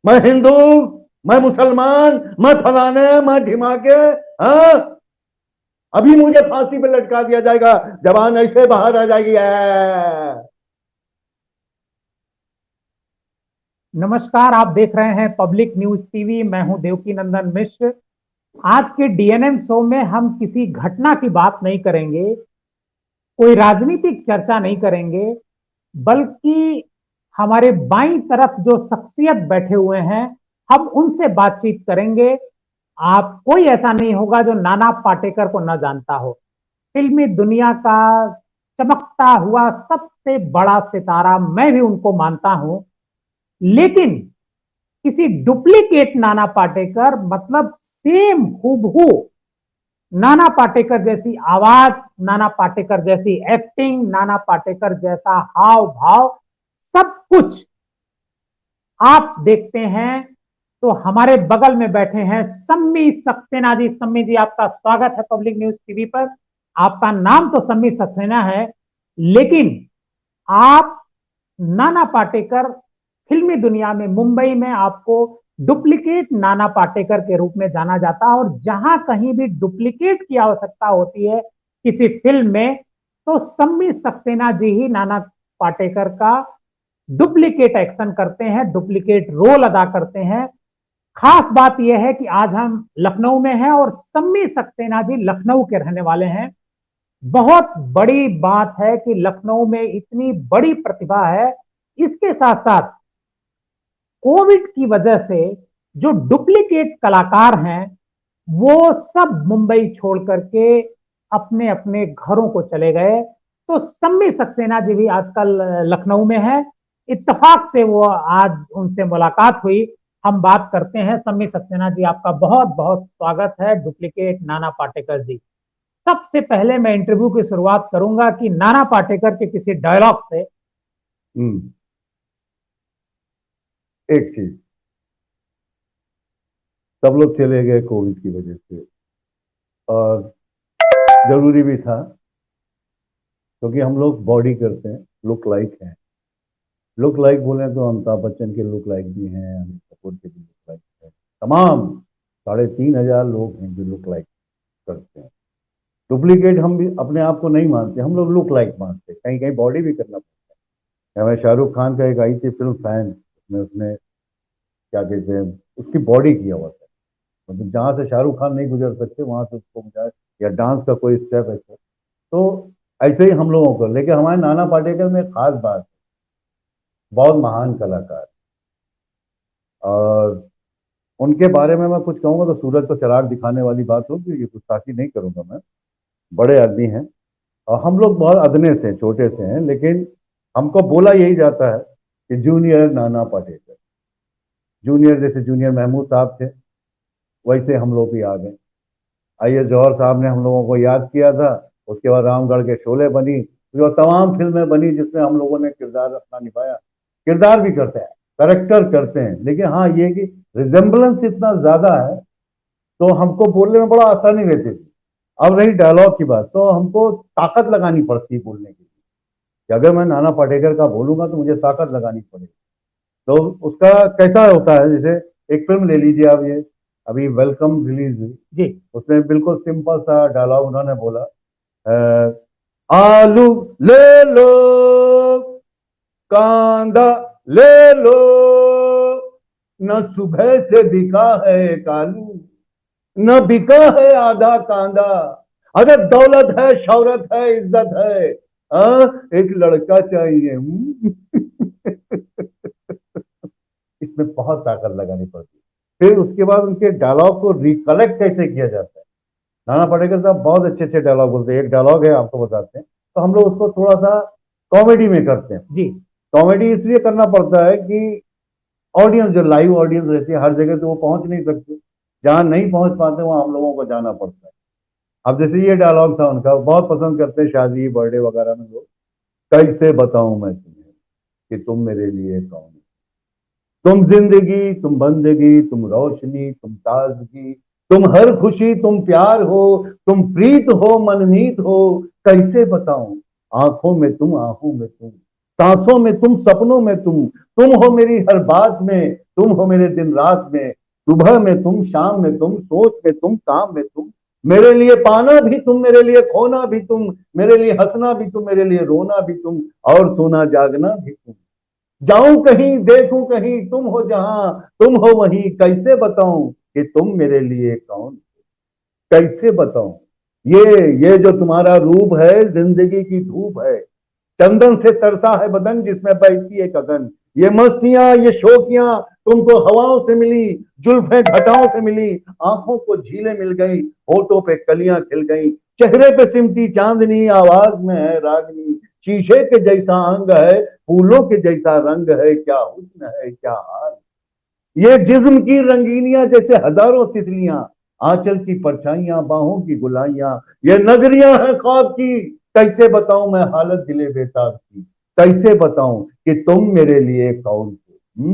मैं हिंदू, मैं मुसलमान, मैं फलाने, मैं ढिमाके। हाँ, अभी मुझे फांसी पे लटका दिया जाएगा, जबान ऐसे बाहर आ जाएगी। नमस्कार। आप देख रहे हैं पब्लिक न्यूज टीवी। मैं हूं देवकी नंदन मिश्र। आज के डीएनएम शो में हम किसी घटना की बात नहीं करेंगे, कोई राजनीतिक चर्चा नहीं करेंगे, बल्कि हमारे बाईं तरफ जो शख्सियत बैठे हुए हैं, हम उनसे बातचीत करेंगे। आप कोई ऐसा नहीं होगा जो नाना पाटेकर को न जानता हो। फिल्मी दुनिया का चमकता हुआ सबसे बड़ा सितारा, मैं भी उनको मानता हूं। लेकिन किसी डुप्लीकेट नाना पाटेकर, मतलब सेम हूबहू नाना पाटेकर जैसी आवाज, नाना पाटेकर जैसी एक्टिंग, नाना पाटेकर जैसा हाव भाव, सब कुछ आप देखते हैं तो हमारे बगल में बैठे हैं सम्मी सक्सेना जी। सम्मी जी, आपका स्वागत है पब्लिक न्यूज टीवी पर। आपका नाम तो सम्मी सक्सेना है, लेकिन आप नाना पाटेकर, फिल्मी दुनिया में मुंबई में आपको डुप्लीकेट नाना पाटेकर के रूप में जाना जाता है। और जहां कहीं भी डुप्लीकेट की आवश्यकता होती है किसी फिल्म में, तो सम्मी सक्सेना जी ही नाना पाटेकर का डुप्लीकेट एक्शन करते हैं, डुप्लीकेट रोल अदा करते हैं। खास बात यह है कि आज हम लखनऊ में हैं और सम्मी सक्सेना जी लखनऊ के रहने वाले हैं। बहुत बड़ी बात है कि लखनऊ में इतनी बड़ी प्रतिभा है। इसके साथ साथ कोविड की वजह से जो डुप्लीकेट कलाकार हैं, वो सब मुंबई छोड़ करके अपने अपने घरों को चले गए। तो सम्मी सक्सेना जी भी आजकल लखनऊ में है। इत्तेफाक से वो आज उनसे मुलाकात हुई। हम बात करते हैं। सम्मी सक्सेना जी, आपका बहुत बहुत स्वागत है डुप्लीकेट नाना पाटेकर जी। सबसे पहले मैं इंटरव्यू की शुरुआत करूंगा कि नाना पाटेकर के किसी डायलॉग से। एक चीज, सब लोग चले गए कोविड की वजह से, और जरूरी भी था, क्योंकि हम लोग बॉडी करते हैं, लुक लाइक हैं। लुक लाइक बोले तो अमिताभ बच्चन के लुक लाइक भी हैं, अनिल कपूर के भी लुक लाइक है। तमाम 3,500 लोग हैं जो लुक लाइक करते हैं। डुप्लीकेट हम भी अपने आप को नहीं मानते, हम लोग लुक लाइक मानते हैं। कहीं कहीं बॉडी भी करना पड़ता है। हमें शाहरुख खान का एक आई थी फिल्म फैन, उसमें उसने क्या कहते हैं, उसकी बॉडी किया हुआ था। मतलब जहाँ से शाहरुख खान नहीं गुजर सकते वहां से उसको गुजार, या डांस का कोई स्टेप ऐसा। तो ऐसे ही हम लोगों को लेकिन हमारे नाना पाटेकर में एक खास बात है, बहुत महान कलाकार। और उनके बारे में मैं कुछ कहूंगा तो सूरज को चिराग दिखाने वाली बात होगी, ये गुस्ताखी नहीं करूंगा मैं। बड़े आदमी हैं और हम लोग बहुत अदने से, छोटे से हैं, लेकिन हमको बोला यही जाता है कि जूनियर नाना पाटेकर। जूनियर जैसे जूनियर महमूद साहब थे, वैसे हम लोग भी आ गए। आई जौहर साहब ने हम लोगों को याद किया था। उसके बाद रामगढ़ के शोले बनी, जो तमाम फिल्में बनी जिसमें हम लोगों ने किरदार अपना निभाया। किरदार भी करते हैं, करेक्टर करते हैं, लेकिन हाँ ये कि रिजेम्बलेंस इतना ज्यादा है तो हमको बोलने में बड़ा आसानी रहती थी। अब रही डायलॉग की बात, तो हमको ताकत लगानी पड़ती है बोलने के लिए, कि अगर मैं नाना पाटेकर का बोलूंगा तो मुझे ताकत लगानी पड़ेगी। तो उसका कैसा होता है, जैसे एक फिल्म ले लीजिए आप, ये अभी वेलकम रिलीज हुई जी। उसमें बिल्कुल सिंपल सा डायलॉग उन्होंने बोला, आलू ले लो, कांदा ले लो, न सुबह से बिका है कालू, न बिका है आधा कांदा। अगर दौलत है, शौहरत है, इज्जत है, एक लड़का चाहिए। इसमें बहुत ताकत लगानी पड़ती है। फिर उसके बाद उनके डायलॉग को रिकलेक्ट कैसे किया जाता है। नाना पाटेकर साहब बहुत अच्छे अच्छे डायलॉग बोलते हैं। एक डायलॉग है, आपको बताते हैं, तो हम लोग उसको थोड़ा सा कॉमेडी में करते हैं। जी। कॉमेडी इसलिए करना पड़ता है कि ऑडियंस, जो लाइव ऑडियंस रहती है, हर जगह तो वो पहुंच नहीं सकती। जहां नहीं पहुंच पाते वहां हम लोगों को जाना पड़ता है। अब जैसे ये डायलॉग था उनका, बहुत पसंद करते हैं शादी बर्थडे वगैरह में लोग, कैसे बताऊं मैं तुम्हें कि तुम मेरे लिए कौन, तुम जिंदगी, तुम बंदगी, तुम रोशनी, तुम ताजगी, तुम हर खुशी, तुम प्यार हो, तुम प्रीत हो, मनमीत हो। कैसे बताऊं, आंखों में तुम, आंखों में तुम, सांसों में तुम, सपनों में तुम हो मेरी हर बात में, तुम हो मेरे दिन रात में, सुबह में तुम, शाम में तुम, सोच में तुम, काम में तुम, मेरे लिए पाना भी तुम, मेरे लिए खोना भी तुम, मेरे लिए हंसना भी तुम, मेरे लिए रोना भी तुम, और सोना जागना भी तुम। जाऊं कहीं देखूं कहीं, तुम हो जहां, तुम हो वहीं, कैसे बताऊं कि तुम मेरे लिए कौन, कैसे बताऊं। ये जो तुम्हारा रूप है, जिंदगी की धूप है, चंदन से तरसा है बदन जिसमें बहती है गगन। ये मस्तियां, ये शोकियां तुमको हवाओं से मिली, जुल्फें घटाओं से मिली, आंखों को झीलें मिल गई, होठों पे कलियां खिल गई, चेहरे पे सिमटी चांदनी, आवाज में है रागनी, शीशे के जैसा अंग है, फूलों के जैसा रंग है, क्या हुस्न है क्या हाल। ये जिस्म की रंगीनियां जैसे हजारों तितलियां, आंचल की परछाइयां, बाहों की गुलाइयां, ये नगरियां हैं ख्वाब की, कैसे बताऊं मैं हालत दिले बेताब की, कैसे बताऊं कि तुम मेरे लिए कौन हो।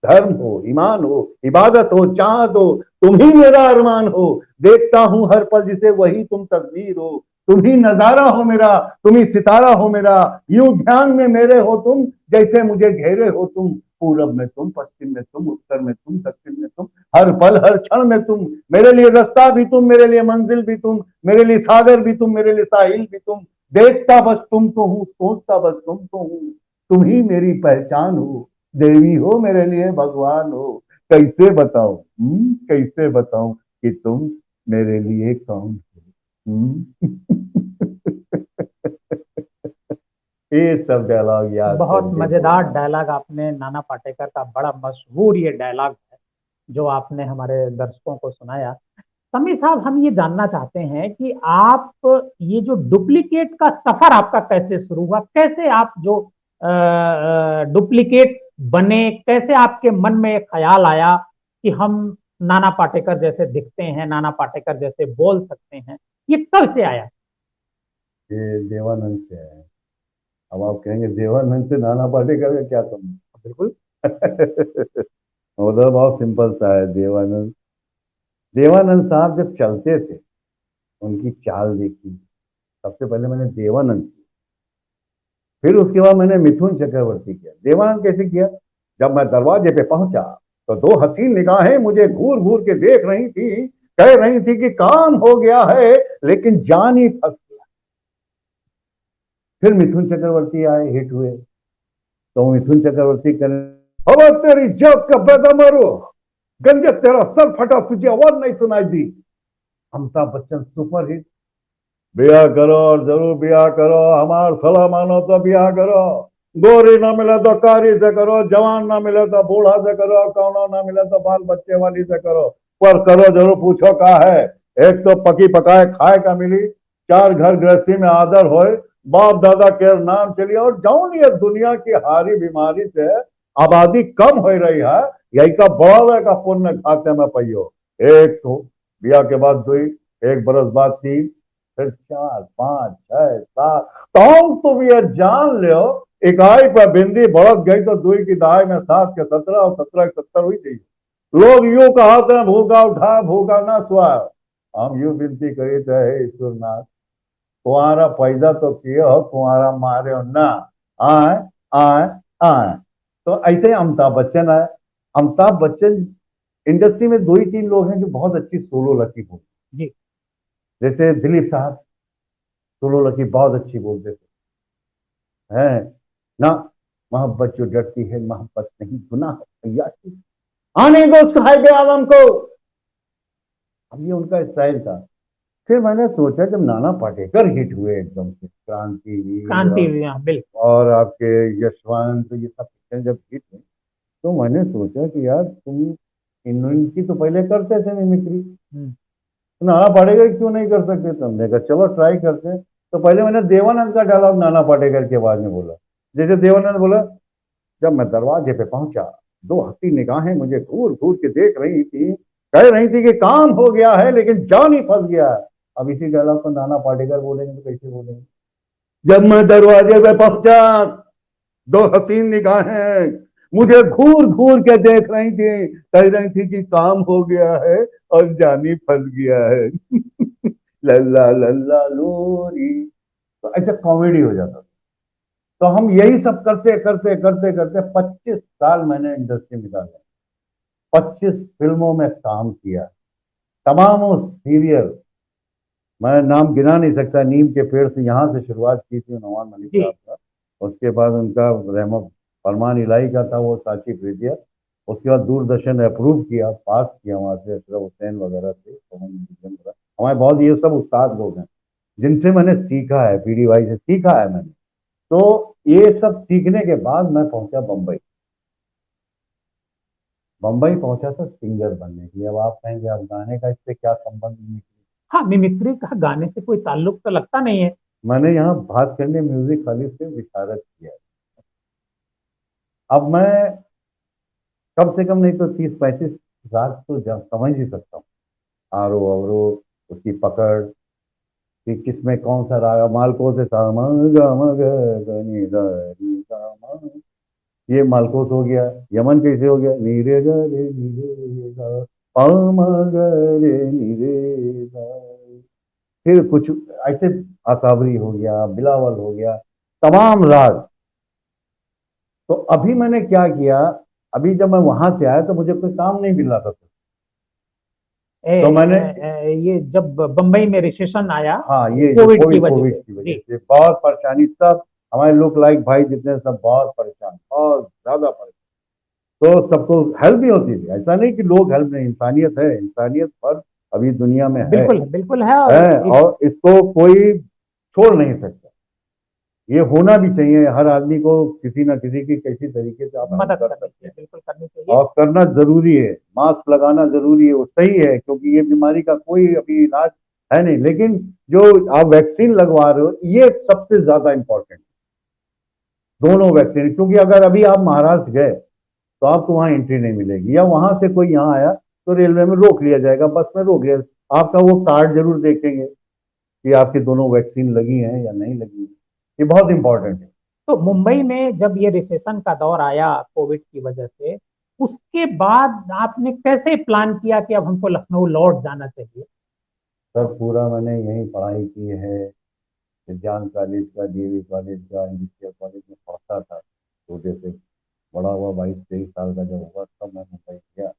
धर्म हो, ईमान हो, इबादत हो, चाहत हो, तुम ही मेरा अरमान हो, देखता हूं हर पल जिसे वही तुम तस्वीर हो, तुम ही नजारा हो मेरा, तुम ही सितारा हो मेरा, यूं ध्यान में मेरे हो तुम, जैसे मुझे घेरे हो तुम, पूरब में तुम, पश्चिम में तुम, उत्तर में तुम, दक्षिण में तुम, हर पल हर क्षण में तुम, मेरे लिए रास्ता भी तुम, मेरे लिए मंजिल भी तुम, मेरे लिए सागर भी तुम, मेरे लिए साहिल भी तुम, देखता बस तुम तो हूँ, सोचता बस तुम तो हूँ, तुम ही मेरी पहचान हो, देवी हो मेरे लिए भगवान हो, कैसे बताऊं, कैसे बताऊं कि तुम मेरे लिए कौन हो। ये सब डायलॉग याद बहुत करके मजेदार बोलना है। डायलॉग आपने नाना पाटेकर का, बड़ा मशहूर ये डायलॉग है जो आपने हमारे दर्शकों को सुनाया। समीर साहब, हम ये जानना चाहते हैं कि आप, ये जो डुप्लीकेट का सफर आपका कैसे शुरू हुआ, कैसे आप जो डुप्लीकेट बने, कैसे आपके मन में एक ख्याल आया कि हम नाना पाटेकर जैसे दिखते हैं, नाना पाटेकर जैसे बोल सकते हैं, ये कब से आया? ये देवानंद से है। अब आप कहेंगे देवानंद से नाना पाटेकर का क्या बिल्कुल। संबंध। उधर बहुत सिंपल सा है। देवानंद देवानंद साहब जब चलते थे, उनकी चाल देखी। सबसे पहले मैंने देवानंद किया, फिर उसके बाद मैंने मिथुन चक्रवर्ती किया। देवानंद कैसे किया? जब मैं दरवाजे पे पहुंचा तो दो हसीन निगाहें मुझे घूर घूर के देख रही थी, कह रही थी कि काम हो गया है लेकिन जान ही फंस गया। फिर मिथुन चक्रवर्ती आए, हिट हुए, तो मिथुन चक्रवर्ती करें, अब तेरी जब का बेदा मारो, गंजे तेरा सर फटा, तुझे आवाज नहीं सुनाई दी। Amitabh Bachchan super hit. ब्याह करो और जरूर ब्याह करो, हमार सलाह मानो तो ब्याह करो, गोरी ना मिले तो कारी से करो, जवान ना मिले तो बूढ़ा से करो, कौनो ना मिले तो बाल बच्चे वाली से करो, पर करो जरूर, पूछो का है। एक तो पकी पकाए खाए का मिली, चार घर गृहस्थी में आदर होए, बाप दादा के नाम चलिए, और जौन ये दुनिया की हारी बीमारी से आबादी कम हो रही है, यही का बड़ा का पुण्य खाते में पहियो। एक तो ब्याह के बाद दुई, एक बरस बाद तीन, फिर चार, पांच, छह, सात, तो भी यह जान लो, इकाई पर बिंदी बढ़त गई तो दुई की दहाई में सात के 17 और 17 के 70 हुई थी। लोग यूं कहते हैं, भूखा उठा भूखा ना सुआ। हम यूं विनती करी थे, हे ईश्वरनाथ, कुआरा पैदा तो किए हो, कुआरा मारे हो ना, आए आए आए। तो ऐसे ही अमिताभ बच्चन आए। अमिताभ बच्चन, इंडस्ट्री में दो ही तीन लोग हैं जो बहुत अच्छी सोलो लकी बोलते जी। हैं। जैसे दिलीप साहब, सोलो लकी बहुत अच्छी बोलते थे, हैं ना, मोहब्बत जो डरती है मोहब्बत नहीं गुनाह अय्याशी, आने दो साहिब आलम को। अब ये उनका स्टाइल था। फिर मैंने सोचा, जब नाना पाटेकर हिट हुए एकदम से, क्रांतिवीर क्रांति, हाँ, बिल्कुल। और आपके यशवंत, ये सब पिक्चर जब हिट हुई, तो मैंने सोचा कि यार तुम इनकी तो पहले करते थे मिमिक्री, हम्म। तो नाना पाटेकर क्यों नहीं कर सकते? तो हमने कहा चलो ट्राई करते हैं। तो पहले मैंने देवानंद का डायलॉग नाना पाटेकर की आवाज में बोला। जैसे देवानंद बोला, जब मैं दरवाजे पे पहुंचा, दो हंसी निगाहें मुझे घूर घूर के देख रही थी, कह रही थी कि काम हो गया है लेकिन जान ही फंस गया है। अब इसी डायलॉग को नाना पाटेकर बोलेंगे तो कैसे बोलेंगे? जब मैं दरवाजे पे पहुंचा, दो हसीन निगाहें मुझे घूर घूर के देख रही थी, कह रही थी कि काम हो गया है और जानी फंस गया है। लल्ला लल्ला लोरी। तो ऐसा कॉमेडी हो जाता था। तो हम यही सब करते करते करते करते 25 साल मैंने इंडस्ट्री निकाला। 25 फिल्मों में काम किया, तमामों सीरियल, मैं नाम गिना नहीं सकता। नीम के पेड़ से यहाँ से शुरुआत की थी नवान मलिक जी। साहब का, उसके बाद उनका रहमा फरमान इलाही का था वो साची प्रीतिया, उसके बाद दूरदर्शन अप्रूव किया, पास किया वहाँ से अशरफ हुसैन वगैरह थे, हमारे बहुत ये सब उस्ताद लोग हैं जिनसे मैंने सीखा है, पीडी भाई से सीखा है मैंने। तो ये सब सीखने के बाद मैं पहुंचा बम्बई। बम्बई पहुंचा था सिंगर बनने के लिए। अब आप कहेंगे अब गाने का इससे क्या संबंध नहीं। हाँ, मिमिक्री का गाने से कोई ताल्लुक तो लगता नहीं है। मैंने यहाँ बात करने म्यूजिक वाली से विशारद किया है। अब मैं कम से कम नहीं तो 30-35 राग तो समझ ही सकता हूँ, आरो अवरो, उसकी पकड़, कि किसमें कौन सा राग, मालको से सामा गा मा गा गा नी दा नी सा मा, ये मालकोस हो गया। यमन कैसे हो गया, नी रे गा रे नी रे गा, पा मा गा रे नी रे गा। फिर कुछ ऐसे आसावरी हो गया, बिलावल हो गया, तमाम राग। तो अभी मैंने क्या किया, अभी जब मैं वहां से आया तो मुझे कोई काम नहीं मिल रहा था, तो मैंने, ये जब बम्बई में रिसेशन आया हाँ ये जो कोविड की कोविड वजह कोविड से। की वजह जी। से बहुत परेशानी, सब हमारे लोग लाइक भाई जितने सब बहुत परेशान, बहुत ज्यादा परेशान। तो सबको हेल्प भी होती थी, ऐसा नहीं कि लोग हेल्प नहीं, इंसानियत है, इंसानियत पर अभी दुनिया में बिल्कुल बिल्कुल है। है और इसको कोई छोड़ नहीं सकता। ये होना भी चाहिए, हर आदमी को किसी ना किसी की किसी तरीके से आप हेल्प मदद कर करनी सकते चाहिए, हैं, बिल्कुल करनी चाहिए। और करना जरूरी है। मास्क लगाना जरूरी है, वो सही है, क्योंकि ये बीमारी का कोई अभी इलाज है नहीं, लेकिन जो आप वैक्सीन लगवा रहे हो ये सबसे ज्यादा इंपॉर्टेंट, दोनों वैक्सीन। क्योंकि अगर अभी आप महाराष्ट्र गए तो आपको वहां एंट्री नहीं मिलेगी, या वहां से कोई यहाँ आया तो रेलवे में रोक लिया जाएगा, बस में रोक लिया, आपका वो कार्ड जरूर देखेंगे कि आपकी दोनों वैक्सीन लगी हैं या नहीं लगी हैं। ये बहुत इंपॉर्टेंट है। तो मुंबई में जब ये रिसेशन का दौर आया कोविड की वजह से, उसके बाद आपने कैसे प्लान किया कि अब हमको लखनऊ लौट जाना चाहिए? सर पूरा मैंने यहीं पढ़ाई की है, विज्ञान कॉलेज का, डीएवी कॉलेज का, इंडस्ट्रियल कॉलेज में पढ़ता था छोटे से, बड़ा हुआ 22-23 साल का जब हुआ तब मैं मुंबई गया।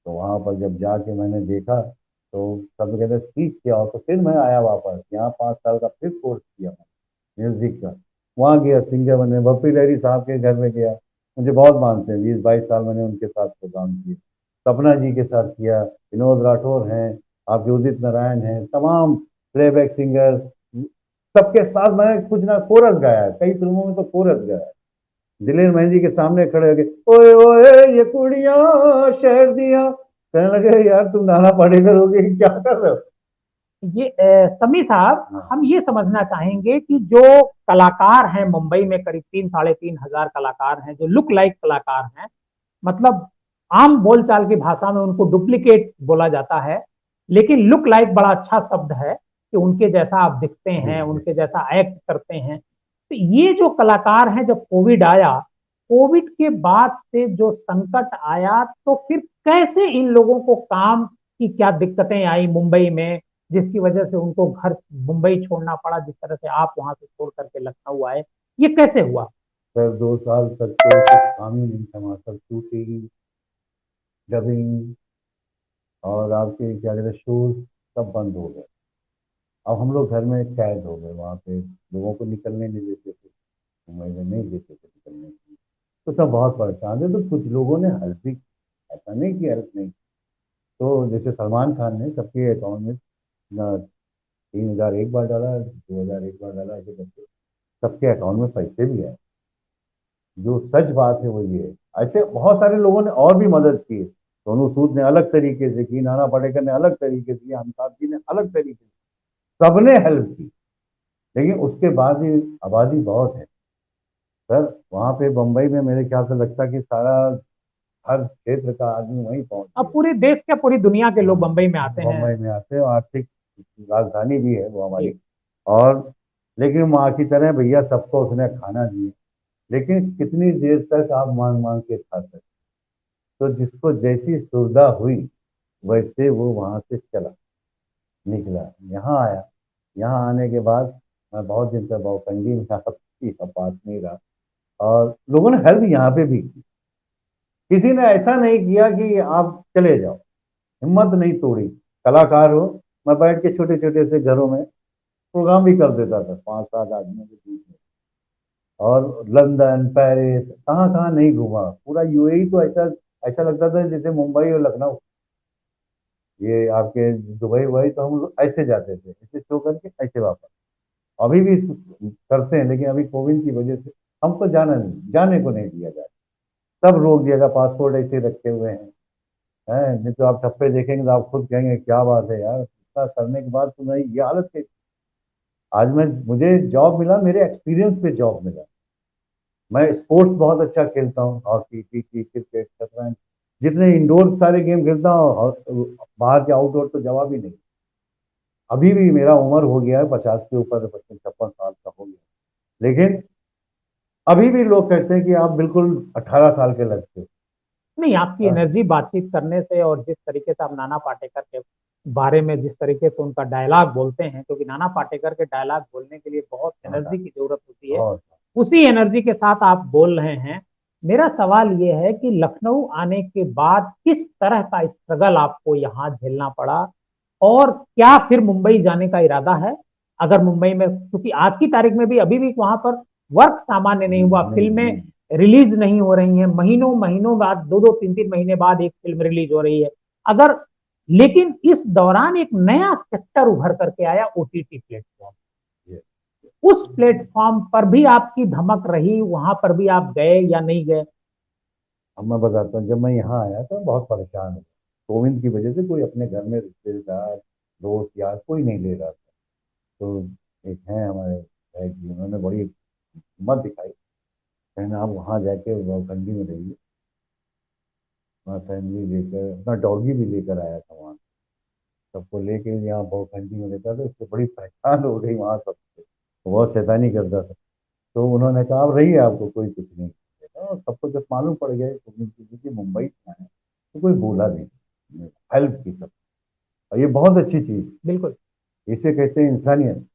तो वहाँ पर जब जाके मैंने देखा तो सब कहते सीख के आओ, तो फिर मैं आया वापस यहाँ, 5 साल का फिर कोर्स किया मैंने म्यूजिक का। वहाँ गया सिंगर बने, बप्पी लहरी साहब के घर में गया, मुझे बहुत मानते हैं, 20-22 साल मैंने उनके साथ प्रोग्राम किए, सपना जी के साथ किया, विनोद राठौर हैं, आपके उदित नारायण हैं, तमाम प्लेबैक सिंगर, सबके साथ मैं कुछ ना कोरस गाया है, कई फिल्मों में तो कोरस गाया है। दिलेर मेहंदी के सामने खड़े होके ओए ओए ये कुड़िया शहर दिया, कहने लगे यार तुम नाना पढ़े करोगे क्या कर रहे हो। ये समी साहब, हाँ। हम ये समझना चाहेंगे कि जो कलाकार हैं मुंबई में, करीब 3-3.5 हजार कलाकार हैं जो लुक लाइक कलाकार हैं, मतलब आम बोलचाल की भाषा में उनको डुप्लीकेट बोला जाता है, लेकिन लुक लाइक बड़ा अच्छा शब्द है कि उनके जैसा आप दिखते जी हैं, जी। उनके जैसा एक्ट करते हैं। तो ये जो कलाकार हैं, जब कोविड आया, कोविड के बाद से जो संकट आया, तो फिर कैसे इन लोगों को काम की क्या दिक्कतें आई मुंबई में, जिसकी वजह से उनको घर मुंबई छोड़ना पड़ा, जिस तरह से आप वहां से छोड़ करके लखनऊ आए, ये कैसे हुआ? सर 2 साल तक तो कुछ काम ही नहीं था वहाँ, सब शूटिंग, डबिंग और आपके क्या कहते हैं शोज, सब बंद हो गए। अब हम लोग घर में कैद हो गए, वहाँ पे लोगों को निकलने नहीं देते थे, मुंबई में नहीं देते थे निकलने के लिए। तो सब बहुत परेशान थे, तो कुछ लोगों ने हेल्प भी, ऐसा नहीं कि हेल्प नहीं। तो जैसे सलमान खान ने सबके अकाउंट में ना 3,000 एक बार डाला, 2,000 एक बार डाला, ऐसे करके सबके अकाउंट में पैसे भी आए। जो सच बात है वो ये है। ऐसे बहुत सारे लोगों ने और भी मदद की, सोनू सूद ने अलग तरीके से की, नाना पाटेकर ने अलग तरीके से की, अमिताभ जी ने अलग तरीके से, सबने हेल्प की। लेकिन उसके बाद भी आबादी बहुत है सर, वहाँ पे बम्बई में मेरे ख्याल से लगता है कि सारा हर क्षेत्र का आदमी वहीं पहुंच अब गया। पूरे देश के, पूरी दुनिया के लोग हाँ, बंबई में आते हैं। बम्बई में आते हैं, आर्थिक राजधानी भी है वो हमारी। जी। और लेकिन वहाँ की तरह भैया सबको उसने खाना दिया, लेकिन कितनी देर तक आप मांग मांग के खा सकते। तो जिसको जैसी सुविधा हुई वैसे वो वहां से चला निकला, यहाँ आया। यहाँ आने के बाद मैं बहुत दिन तक बहुतंगी में आपकी पास नहीं रहा, और लोगों ने हेल्प यहाँ पे भी की, किसी ने ऐसा नहीं किया कि आप चले जाओ, हिम्मत नहीं तोड़ी। कलाकार हो, मैं बैठ के छोटे छोटे से घरों में प्रोग्राम भी कर देता था 5-7 आदमियों के बीच में। और लंदन, पेरिस, कहाँ कहाँ नहीं घूमा, पूरा यूएई तो ऐसा ऐसा लगता था जैसे मुंबई और लखनऊ। ये आपके दुबई वही तो हम लोग ऐसे जाते थे, ऐसे शो करके ऐसे वापस। अभी भी करते हैं, लेकिन अभी कोविड की वजह से हमको जाने को नहीं दिया जाए। सब रोक दिया गया, पासपोर्ट ऐसे रखे हुए हैं। नहीं तो आप ठप्पे देखेंगे तो आप खुद कहेंगे क्या बात है यार, इतना करने के बाद तुम्हें ये हालत कैसी। आज मुझे जॉब मिला, मेरे एक्सपीरियंस पे जॉब मिला। मैं स्पोर्ट्स बहुत अच्छा खेलता हूँ, हॉकी, पीटी, क्रिकेट, शतरंज, जितने इंडोर सारे गेम खेलता हूँ। और बाहर के आउटडोर तो जवाब ही नहीं। अभी भी मेरा उम्र हो गया है 50 के ऊपर, 55-56 साल का हो गया, लेकिन अभी भी लोग कहते हैं कि आप बिल्कुल 18 साल के लगते हो। नहीं, आपकी हाँ, एनर्जी बातचीत करने से और जिस तरीके से आप नाना पाटेकर के बारे में जिस तरीके से उनका डायलॉग बोलते हैं, क्योंकि नाना पाटेकर के डायलॉग बोलने के लिए बहुत बहुत एनर्जी की जरूरत होती है, बहुत। उसी एनर्जी के साथ आप बोल रहे हैं। मेरा सवाल ये है कि लखनऊ आने के बाद किस तरह का स्ट्रगल आपको यहाँ झेलना पड़ा, और क्या फिर मुंबई जाने का इरादा है? अगर मुंबई में, क्योंकि आज की तारीख में भी अभी भी वहां पर वर्क सामान्य नहीं हुआ, नहीं फिल्में नहीं। रिलीज नहीं हो रही हैं, महीनों महीनों बाद, 2-2 3-3 महीने बाद एक फिल्म रिलीज हो रही है। अगर, लेकिन इस दौरान एक नया सेक्टर उभर करके आया, ओटीटी प्लेटफॉर्म। ये उस प्लेटफॉर्म पर भी आपकी धमक रही, वहां पर भी आप गए या नहीं गए? अब मैं बताता हूँ, जब मैं यहाँ आया तो बहुत परेशान हूँ। कोविड की वजह से कोई अपने घर में रिश्तेदार, दोस्त यार कोई नहीं ले रहा था। तो एक है हमारे है कि उन्होंने बड़ी हिम्मत दिखाई, कहना आप वहाँ जाके ठंडी में रहिए। अपना फैमिली लेकर, अपना डॉगी भी लेकर आया था वहाँ। सबको लेके यहाँ बहुत ठंडी में रहता था, उससे बड़ी परेशान हो गई वहाँ सबसे। तो बहुत शैतानी करता था। तो उन्होंने कहा आप रहिए, आपको कोई कुछ नहीं करेगा। और सबको जब मालूम पड़ गया कि मुंबई से आए, तो कोई बोला नहीं, हेल्प की सब। और ये बहुत अच्छी चीज़, बिल्कुल। इसे कहते हैं इंसानियत।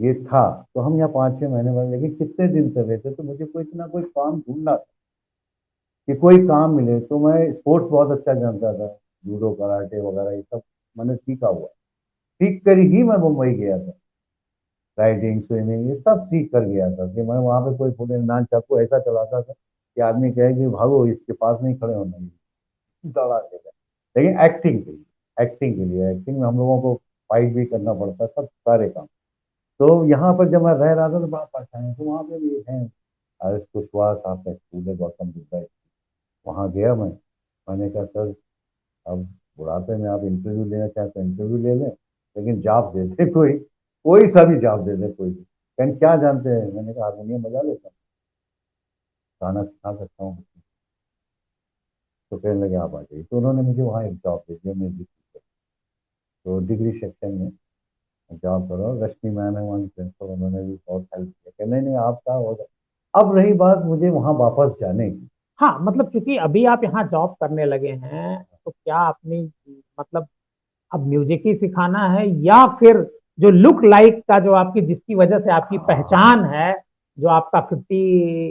ये था। तो हम यहाँ 5-6 महीने बाद, लेकिन कितने दिन से रहते, तो मुझे कोई इतना कोई काम ढूंढना था कि कोई काम मिले। तो मैं स्पोर्ट्स बहुत अच्छा जानता था, जूडो, कराटे वगैरह ये सब मैंने सीखा हुआ। सीख कर ही मैं मुंबई गया था। राइडिंग, स्विमिंग, ये सब सीख कर गया था कि मैं वहाँ पे कोई फुटे नान चाकू ऐसा चलाता था कि आदमी कहे कि भागो, इसके पास नहीं खड़े होना, दौड़ा देगा। लेकिन एक्टिंग में हम लोगों को फाइट भी करना पड़ता, सब सारे काम। तो यहाँ पर जब मैं रह रहा था तो बड़ा परेशान है। तो वहाँ पे भी है आयुष कुशवाहा साहब का स्कूल है, गौतम बुद्धा। वहाँ गया मैं। मैंने कहा सर, अब बुढ़ापे में आप इंटरव्यू लेना चाहते हैं इंटरव्यू ले लें, लेकिन जॉब दे दे कोई, कोई सा भी जॉब दे दे कोई भी। कहने क्या जानते हैं? मैंने कहा हारमोनियम बजा लेता हूँ, गाना सिखा सकता हूँ। तो कहने लगे आप आ जाइए। तो उन्होंने मुझे वहाँ एक जॉब दे दिया म्यूजिक टीचर। तो डिग्री सेक्शन में जॉब करो, रश्मि मैम है वहाँ की प्रिंसिपल, उन्होंने भी बहुत हेल्प किया कि नहीं नहीं आपका होगा। अब रही बात मुझे वहाँ वापस जाने की। हाँ, मतलब क्योंकि अभी आप यहाँ जॉब करने लगे हैं, तो क्या अपनी, मतलब अब म्यूजिक ही सिखाना है, या फिर जो लुक लाइक का, जो आपकी, जिसकी वजह से आपकी पहचान है, जो आपका 50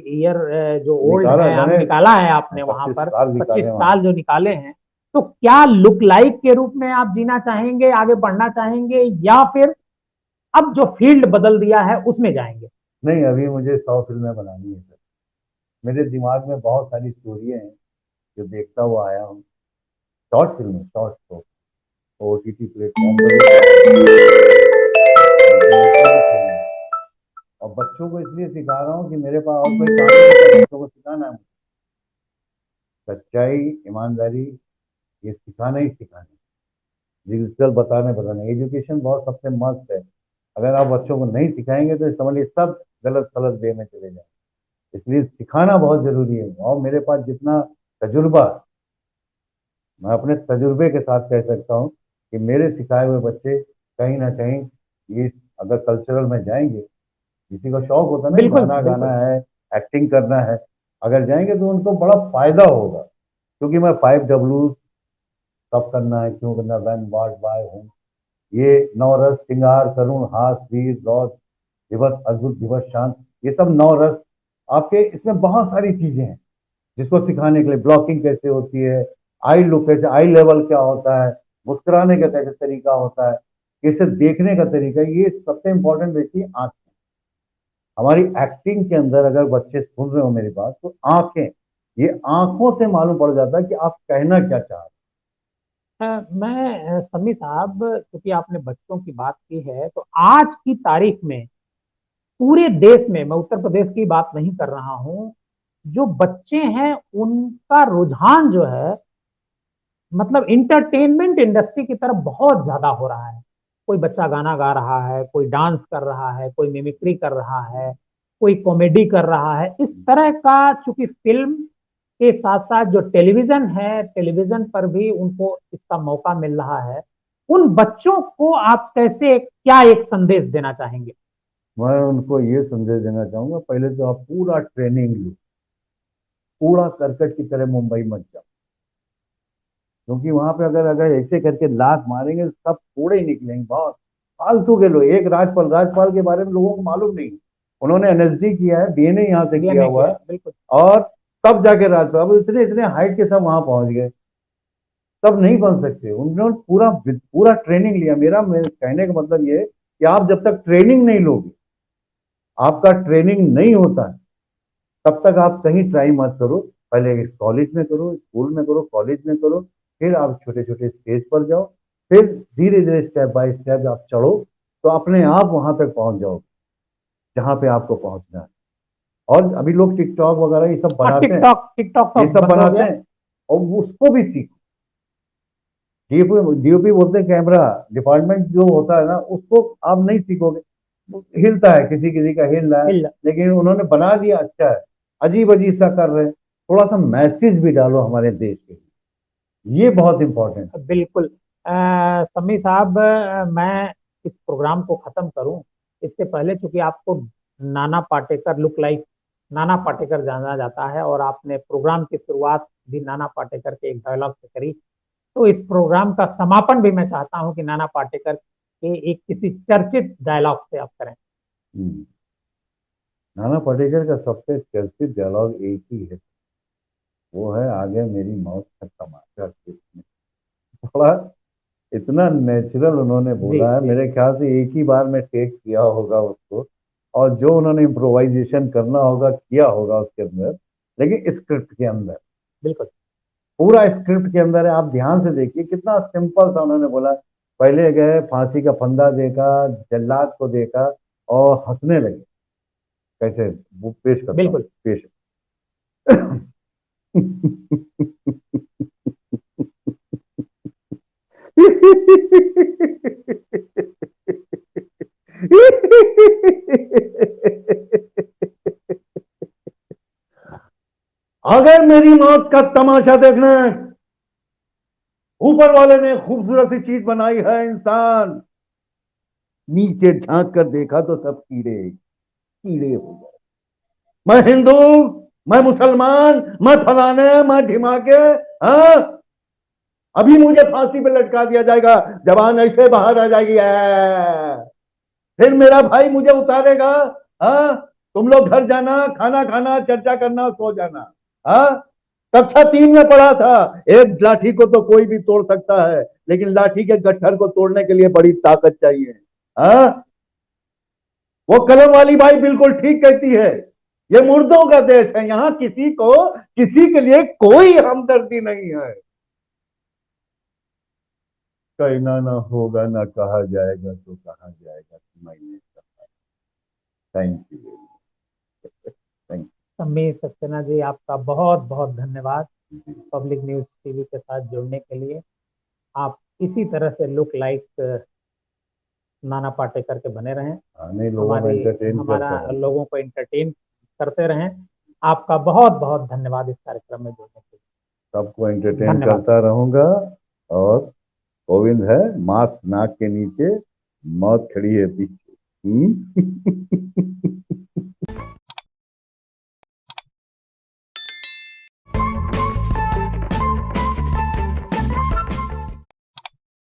ईयर जो ओल्ड निकाला है, हम जाने, निकाला है आपने वहां 25 पर, साल 25 निकाले वहाँ। साल जो निकाले हैं, तो क्या लुक लाइक के रूप में आप जीना चाहेंगे, आगे बढ़ना चाहेंगे, या फिर अब जो फील्ड बदल दिया है उसमें जाएंगे? नहीं, अभी मुझे 100 फिल्में बनानी है सर। मेरे दिमाग में बहुत सारी स्टोरियाँ हैं जो देखता हुआ आया हूँ। शॉर्ट फिल्में, शॉर्ट शॉर्ट ओटीटी प्लेटफॉर्म पर और बच्चों को इसलिए सिखा रहा हूँ कि मेरे पास और कोई काम नहीं है, बच्चों को सिखाना है। सच्चाई, ईमानदारी, ये सिखाना ही सिखाना है। डिजिटल बताने बताना, एजुकेशन बहुत सबसे मस्त है। अगर आप बच्चों को नहीं सिखाएंगे तो समझिए सब गलत गलत वे में चले जाएंगे। इसलिए सिखाना बहुत जरूरी है। और मेरे पास जितना तजुर्बा, मैं अपने तजुर्बे के साथ कह सकता हूँ कि मेरे सिखाए हुए बच्चे कहीं ना कहीं ये, अगर कल्चरल में जाएंगे, किसी को शौक होता है ना बिल्कुल गाना गाना बिल्कुल। है, एक्टिंग करना है, अगर जाएंगे तो उनको बड़ा फायदा होगा। क्योंकि मैं 5 W, कब करना है, क्यों करना, वैन, वाट, वाई, हूँ, ये नवरस, श्रृंगार, करुण, हास, वीर, रौद, दिवस, अद्भुत, दिवस, शांत, ये सब 9 रस आपके इसमें बहुत सारी चीजें हैं। जिसको सिखाने के लिए ब्लॉकिंग कैसे होती है, आई लुक कैसे, आई लेवल क्या होता है, मुस्कुराने का कैसे तरीका होता है, कैसे देखने का तरीका, ये सबसे इंपॉर्टेंट रहती है आंखें। हमारी एक्टिंग के अंदर अगर बच्चे सुन रहे हो मेरी बात, तो आंखें, ये आंखों से मालूम पड़ जाता है कि आप कहना क्या चाह रहे मैं समी साहब, क्योंकि आपने बच्चों की बात की है, तो आज की तारीख में पूरे देश में, मैं उत्तर प्रदेश की बात नहीं कर रहा हूं, जो बच्चे हैं उनका रुझान जो है, मतलब इंटरटेनमेंट इंडस्ट्री की तरफ बहुत ज्यादा हो रहा है। कोई बच्चा गाना गा रहा है, कोई डांस कर रहा है, कोई मिमिक्री कर रहा है, कोई कॉमेडी कर रहा है। इस तरह का, चूंकि फिल्म के साथ साथ जो टेलीविजन है, टेलीविजन पर भी उनको इसका मौका मिल रहा है। उन बच्चों को आप कैसे, क्या एक संदेश देना चाहेंगे? हो। मैं उनको ये संदेश देना चाहूंगा, पहले तो आप पूरा ट्रेनिंग लो, कूड़ा करकट की तरह मुंबई मत जाओ, क्योंकि वहां पे अगर अगर ऐसे करके लात मारेंगे तो सब कूड़े ही निकलेंगे। बहुत फालतू के लोग, एक राजपाल, राजपाल के बारे में लोगों को मालूम नहीं, उन्होंने एनएसडी किया है, बीएनए यहाँ से किया डीएनए हुआ किया है, है, बिल्कुल। और तब जाके राजपाल, अब इतने इतने हाइट के सब वहां पहुंच गए, तब नहीं बन सकते। उन्होंने पूरा पूरा ट्रेनिंग लिया। मेरे कहने का मतलब ये है कि आप जब तक ट्रेनिंग नहीं लोगे, आपका ट्रेनिंग नहीं होता है, तब तक आप कहीं ट्राई मत करो। पहले कॉलेज में करो, स्कूल में करो, कॉलेज में करो, फिर आप छोटे छोटे स्टेज पर जाओ, फिर धीरे धीरे स्टेप बाय स्टेप आप चढ़ो, तो अपने आप वहां तक पहुंच जाओगे जहां पे आपको पहुंचना है। और अभी लोग टिकटॉक वगैरह ये सब हाँ, बनाते हैं, टिकटॉक टिकटॉक तो ये सब बंद हो बनाते गया। हैं, और उसको भी सीखो। डीओपी डीओपी बोलते हैं, कैमरा डिपार्टमेंट जो होता है ना, उसको आप नहीं सीखोगे। वो हिलता है, किसी किसी का हिल रहा है, हिल। लेकिन उन्होंने बना दिया, अच्छा है। अजीब अजीब सा कर रहे हैं, थोड़ा सा मैसेज भी डालो हमारे देश के लिए, ये बहुत इंपॉर्टेंट है। बिल्कुल। समी साहब, मैं इस प्रोग्राम को खत्म करूं इससे पहले, चूंकि आपको नाना पाटेकर, लुक लाइक नाना पाटेकर जाना जाता है, और आपने प्रोग्राम की शुरुआत भी नाना पाटेकर के एक डायलॉग से करी, तो इस प्रोग्राम का समापन भी मैं चाहता हूं कि नाना पाटेकर के एक किसी चर्चित डायलॉग से आप करें। हम्म। नाना पाटेकर का सबसे चर्चित डायलॉग एक ही है, वो है, आगे मेरी मौत का तमाशा देखने। थोड़ा इतना नेचुरल उन्होंने जी बोला है, जी मेरे ख्याल से एक ही बार में टेक किया होगा उसको, और जो उन्होंने इम्प्रोवाइजेशन करना होगा किया होगा उसके अंदर, लेकिन स्क्रिप्ट के अंदर, बिल्कुल। पूरा स्क्रिप्ट के अंदर है। आप ध्यान से देखिए कितना सिंपल सा उन्होंने बोला। पहले गए, फांसी का फंदा देखा, जल्लाद को देखा, और हंसने लगे। कैसे, वो पेश करता हूँ, बिल्कुल। पेश। अगर मेरी मौत का तमाशा देखना है, ऊपर वाले ने खूबसूरत सी चीज बनाई है इंसान, नीचे झांक कर देखा तो सब कीड़े कीड़े हो गए। मैं हिंदू, मैं मुसलमान, मैं फलाने, मैं ढिमाके, हाँ, अभी मुझे फांसी पे लटका दिया जाएगा, जवान ऐसे बाहर आ जाएगी, फिर मेरा भाई मुझे उतारेगा। हाँ, तुम लोग घर जाना, खाना खाना, चर्चा करना, सो जाना। हाँ, कक्षा 3 में पढ़ा था, एक लाठी को तो कोई भी तोड़ सकता है, लेकिन लाठी के गट्ठर को तोड़ने के लिए बड़ी ताकत चाहिए। हाँ, वो कलम वाली भाई बिल्कुल ठीक कहती है, ये मुर्दों का देश है, यहाँ किसी को किसी के लिए कोई हमदर्दी नहीं है। कहना ना होगा ना कहा जाएगा, तो कहा जाएगा कि मैंने कहा। Thank you, thank Sameer Saxena ji, आपका बहुत बहुत धन्यवाद यू। पब्लिक न्यूज टीवी के साथ जुड़ने के लिए। आप इसी तरह से लुक लाइक नाना पाटेकर के बने रहें, आने लोगों में हमारी एंटरटेन हमारा करता रहूं, लोगों को एंटरटेन करते रहें। आपका बहुत बहुत धन्यवाद इस कार्यक्रम में जुड़ने के सबको लिए। एंटरटेन धन्यवाद। करता रहूंगा। और गोविंद है, मास्क नाक के नीचे, मौत खड़ी है पीछे।